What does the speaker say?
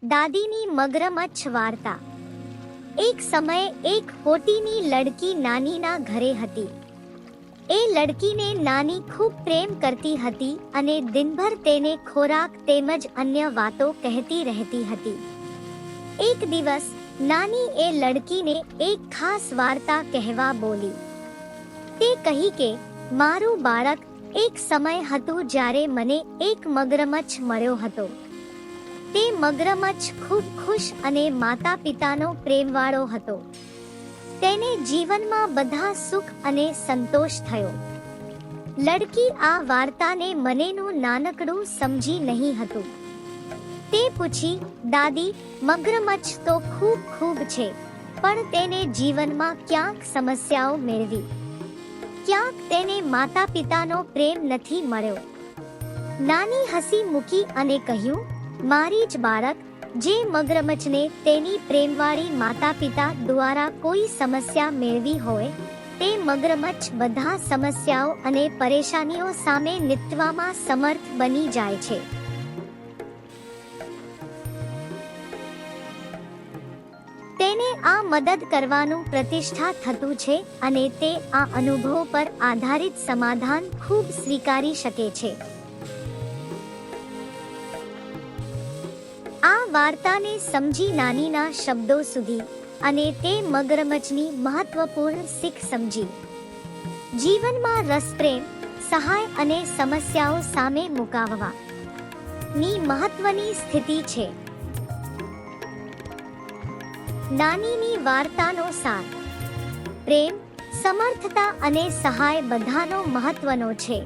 દાદીની મગરમચ્છ વાર્તા। એક સમયે એક હોટીની લડકી નાનીના ઘરે હતી। એ લડકીને નાની ખૂબ પ્રેમ કરતી હતી અને દિનભર તેને ખોરાક તેમજ અન્ય વાતો કહેતી રહેતી હતી। એક દિવસ નાની એ લડકીને એક ખાસ વાર્તા કહેવા બોલી। તે કહી કે મારું બાળક, એક સમય હતું જ્યારે મને એક મગરમચ્છ મળ્યો હતો। તે મગરમચ્છ ખૂબ ખુશ અને માતા પિતાનો પ્રેમવાળો હતો। તેને જીવનમાં બધા સુખ અને સંતોષ થયો। લડકી આ વાર્તાને મનેનું નાનકડું સમજી નહીં હતું। તે પૂછી, દાદી, મગરમચ્છ તો ખૂબ છે, પણ તેને જીવનમાં ક્યાંક સમસ્યાઓ મેળવી। ક્યાંક તેને માતા પિતાનો પ્રેમ નથી મળ્યો। નાની હસી મૂકી અને કહ્યું, મારી જ બાળક, જે મગરમચ્છને તેની પ્રેમવાળી માતા પિતા દ્વારા કોઈ સમસ્યા મેળવી હોય, તે મગરમચ્છ બધા સમસ્યાઓ અને પરેશાનીઓ સામે નિપટવામાં સમર્થ બની જાય છે। તેને આ મદદ કરવાનું પ્રતિષ્ઠા થતું છે અને તે આ અનુભવ પર આધારિત સમાધાન ખૂબ સ્વીકારી શકે છે। આ વાર્તાને સમજી નાનીના શબ્દો સુધી અને તે મગરમચ્છની મહત્વપૂર્ણ શીખ સમજી। જીવનમાં રસ, પ્રેમ, સહાય અને સમસ્યાઓ સામે મુકાવવાની મહત્વની સ્થિતિ છે। નાનીની વાર્તાનો સાર: પ્રેમ, સમર્થતા અને સહાય બધાનો મહત્વનો છે।